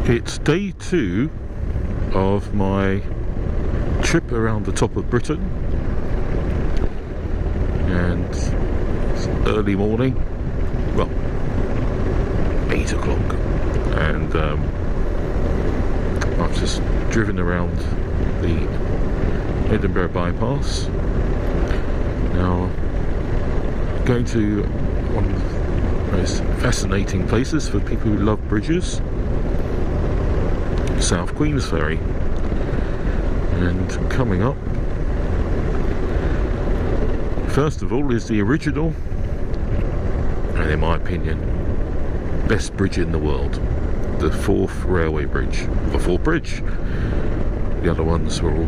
It's day 2 of my trip around the top of Britain, and it's early morning, well, 8 o'clock, and I've just driven around the Edinburgh bypass. Now, going to one of the most fascinating places for people who love bridges, South Queensferry. And coming up, first of all, is the original, and in my opinion, best bridge in the world, the Forth Railway Bridge, the Forth Bridge. The other ones were all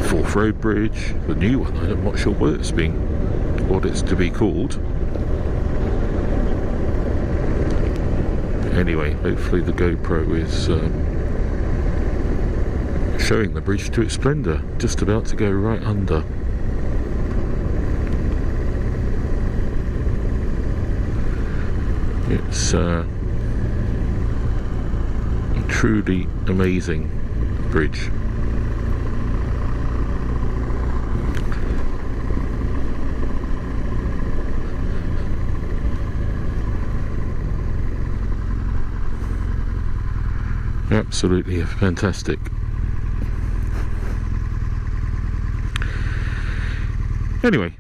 Forth Road Bridge. The new one, I'm not sure what it's to be called. Anyway, hopefully the GoPro is showing the bridge to its splendour. Just about to go right under. It's a truly amazing bridge. Absolutely fantastic. Anyway,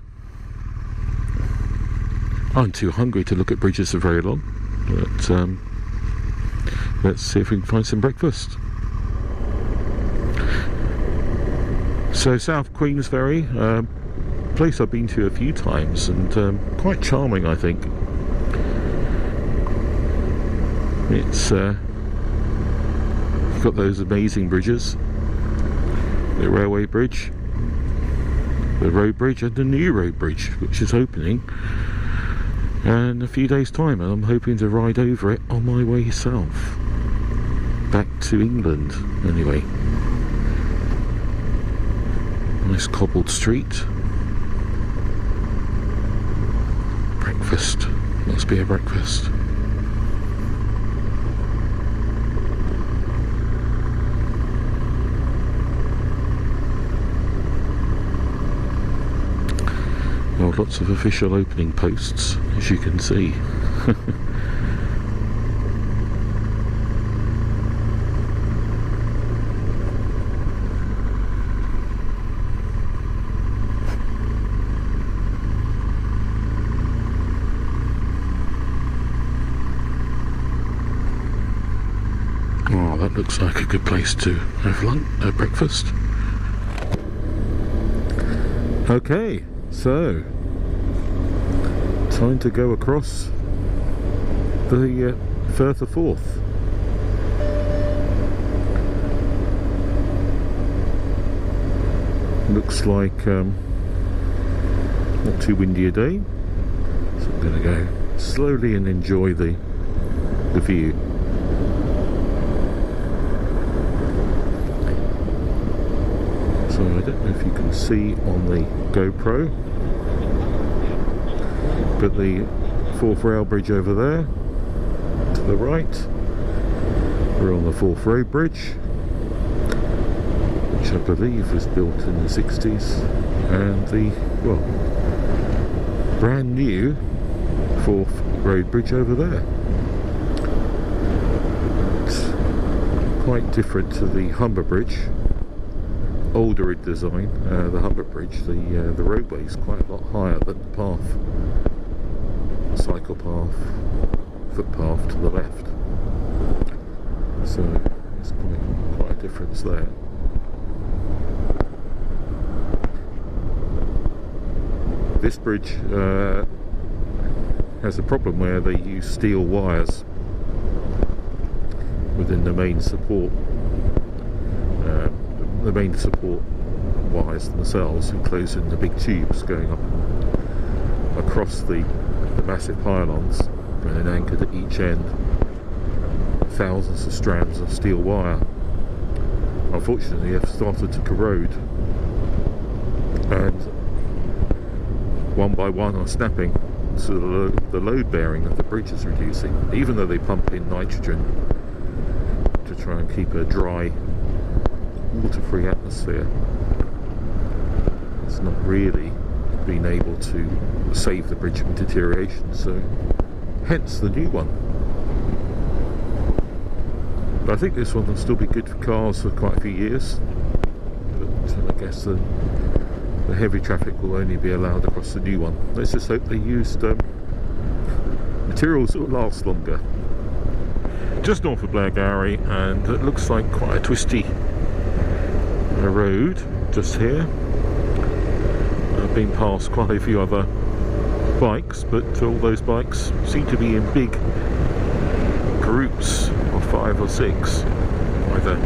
I'm too hungry to look at bridges for very long, but let's see if we can find some breakfast. So South Queensferry, place I've been to a few times, and quite charming, I think. It's got those amazing bridges, the railway bridge, the road bridge, and the new road bridge, which is opening in a few days' time, and I'm hoping to ride over it on my way south back to England. Anyway, nice cobbled street. Breakfast, must be a breakfast. Well, lots of official opening posts, as you can see. Oh, that looks like a good place to have lunch, breakfast. Okay. So, time to go across the Firth of Forth. Looks like not too windy a day, so I'm going to go slowly and enjoy the view. So I don't know if you can see on the GoPro, but the Forth Rail Bridge over there to the right, we're on the Forth Road Bridge, which I believe was built in the 60s, and the, well, brand new Forth Road Bridge over there. It's quite different to the Humber Bridge. Older in design, the Humber Bridge, the roadway is quite a lot higher than the path, cycle path, footpath to the left, so there's quite a difference there. This bridge has a problem where they use steel wires within the main support. The main support wires themselves, enclosing the big tubes going up across the massive pylons, and then anchored at each end, thousands of strands of steel wire. Unfortunately, they've started to corrode, and one by one are snapping. so the load bearing of the bridge is reducing, even though they pump in nitrogen to try and keep a dry, water-free atmosphere. It's not really been able to save the bridge from deterioration, so hence the new one. But I think this one will still be good for cars for quite a few years, but I guess the heavy traffic will only be allowed across the new one. Let's just hope they used materials that will last longer. Just north of Blairgowrie, and it looks like quite a twisty road just here. I've been past quite a few other bikes, but all those bikes seem to be in big groups of 5 or 6, either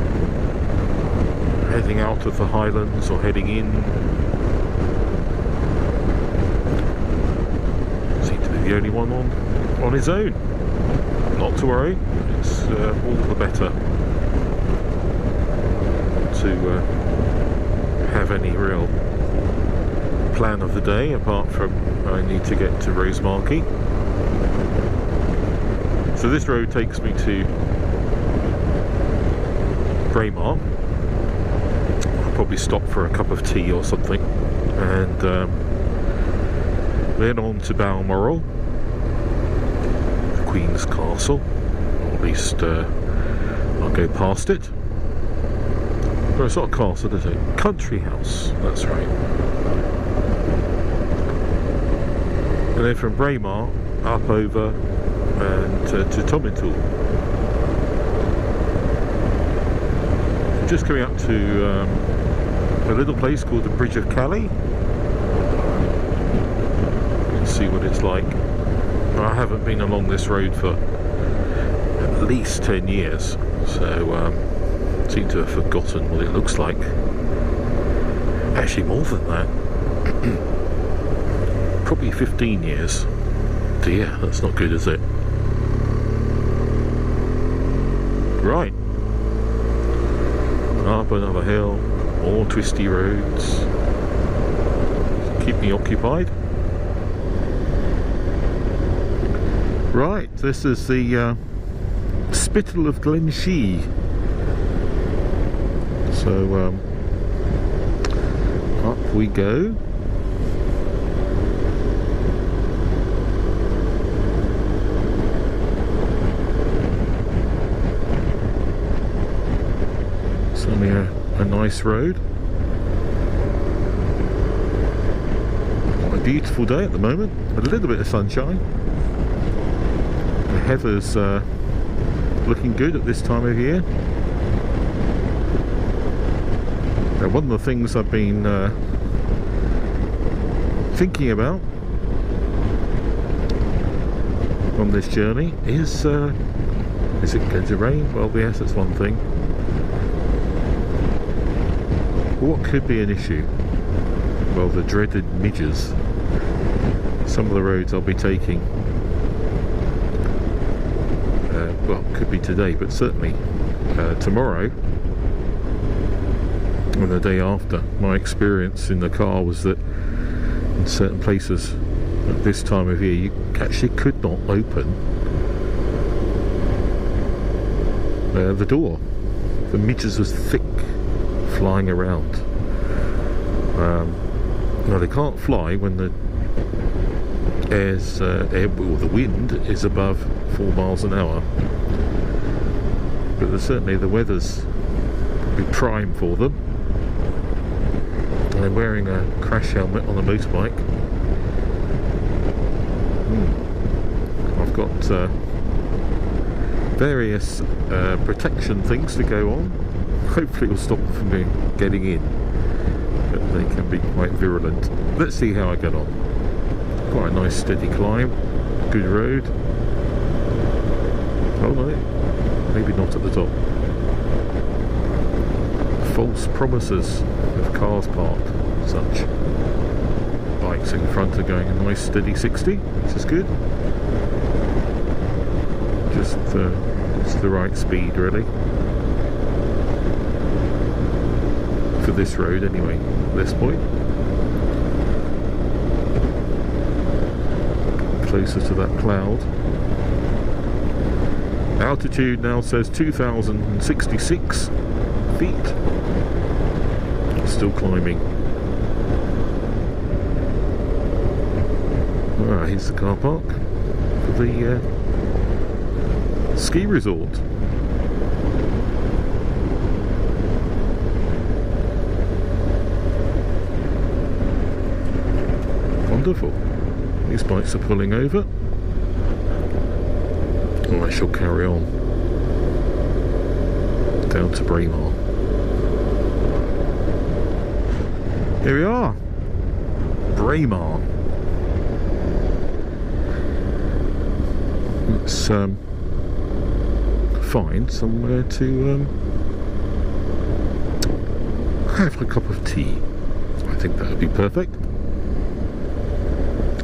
heading out of the Highlands or heading in. Seem to be the only one on his own. Not to worry, it's all the better to have any real plan of the day, apart from I need to get to Rosemarkie. So this road takes me to Braemar. I'll probably stop for a cup of tea or something, and then on to Balmoral, the Queen's Castle, or at least I'll go past it. No, it's not a castle, is it? Country house, that's right. And then from Braemar up over and to Tomintoul. Just coming up to a little place called the Bridge of Calais. Let's see what it's like. I haven't been along this road for at least 10 years, so seem to have forgotten what it looks like. Actually more than that. Probably 15 years. Dear, that's not good, is it? Right. Up another hill, more twisty roads. Keep me occupied. Right, this is the Spittal of Glenshee. So up we go. Certainly a nice road. A beautiful day at the moment. A little bit of sunshine. The heather's looking good at this time of year. Now, one of the things I've been thinking about on this journey is it going to rain? Well, yes, that's one thing. What could be an issue? Well, the dreaded midges. Some of the roads I'll be taking, well, could be today, but certainly tomorrow and the day after. My experience in the car was that in certain places at this time of year you actually could not open the door. The midges was thick, flying around. Now they can't fly when the the wind is above 4 miles an hour, but certainly the weather's be prime for them. And I'm wearing a crash helmet on a motorbike. I've got various protection things to go on. Hopefully it will stop them from getting in, but they can be quite virulent. Let's see how I get on. Quite a nice steady climb, good road. Oh no, maybe not at the top. False promises of cars parked, such. Bikes in front are going a nice steady 60, which is good. Just the right speed really. For this road anyway, at this point. closer to that cloud. Altitude now says 2,066 feet. Still climbing. Ah, here's the car park for the ski resort. Wonderful. These bikes are pulling over. Oh, I shall carry on down to Braemar. Here we are, Braemar. Let's find somewhere to have a cup of tea. I think that would be perfect.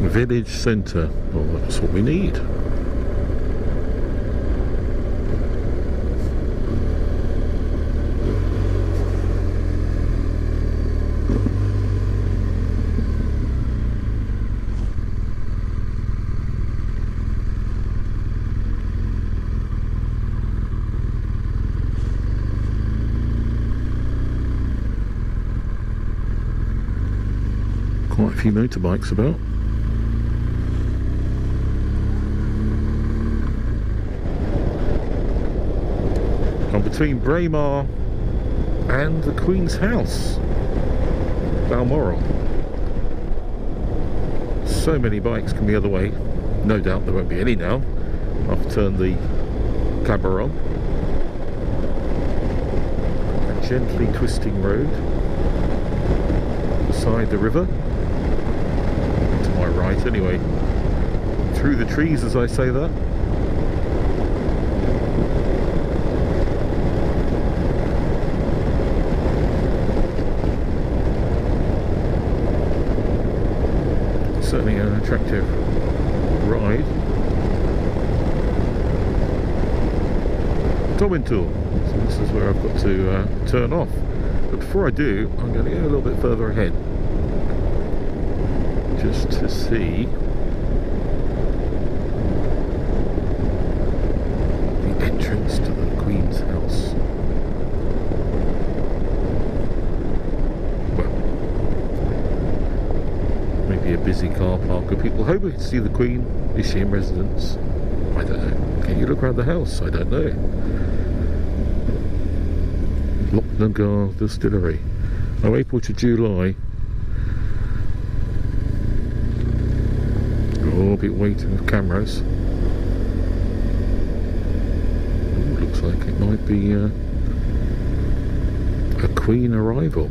Village centre. Well, that's what we need. Quite a few motorbikes about. I'm between Braemar and the Queen's House, Balmoral. So many bikes come the other way. No doubt there won't be any now. I've turned the camera on. A gently twisting road beside the river. To my right anyway. Through the trees as I say that. Certainly an attractive ride. Tomintoul. So this is where I've got to turn off. But before I do, I'm going to go a little bit further ahead, just to see the entrance to the Queen's House. Maybe a busy car park of people hoping to see the Queen. Is she in residence? I don't know. Can you look around the house? I don't know. Lochnagar Distillery. Oh, April to July. Oh, a bit waiting with cameras. Ooh, looks like it might be a Queen arrival.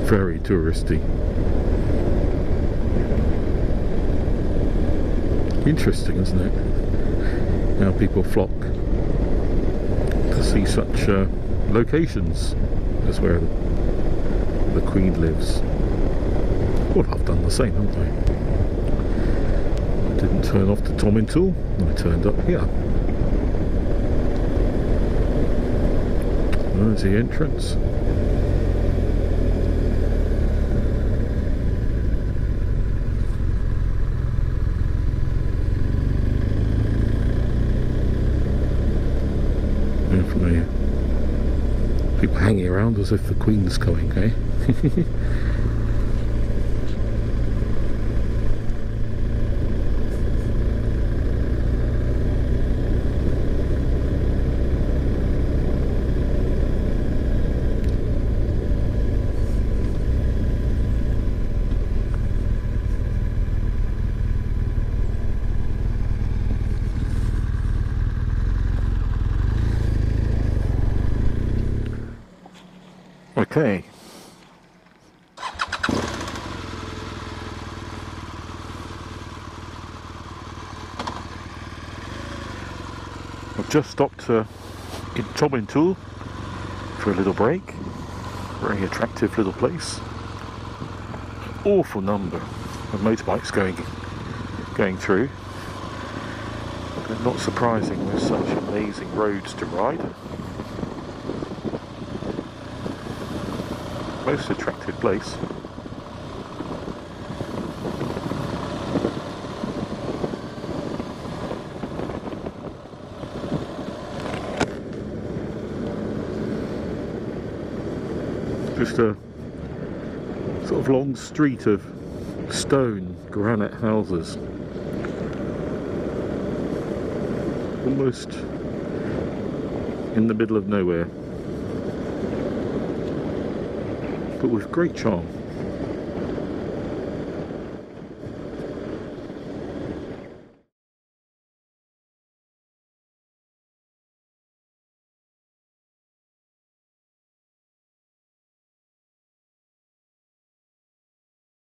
Very touristy. Interesting, isn't it? How people flock to see such locations as where the Queen lives. Well, I've done the same, haven't I? I didn't turn off to Tomintoul, I turned up here. There's the entrance. Definitely people hanging around as if the Queen's coming, eh? Okay. I've just stopped to in Tomintoul for a little break. Very attractive little place. Awful number of motorbikes going through. But not surprising with such amazing roads to ride. Most attractive place. Just a sort of long street of stone granite houses, almost in the middle of nowhere, but with great charm.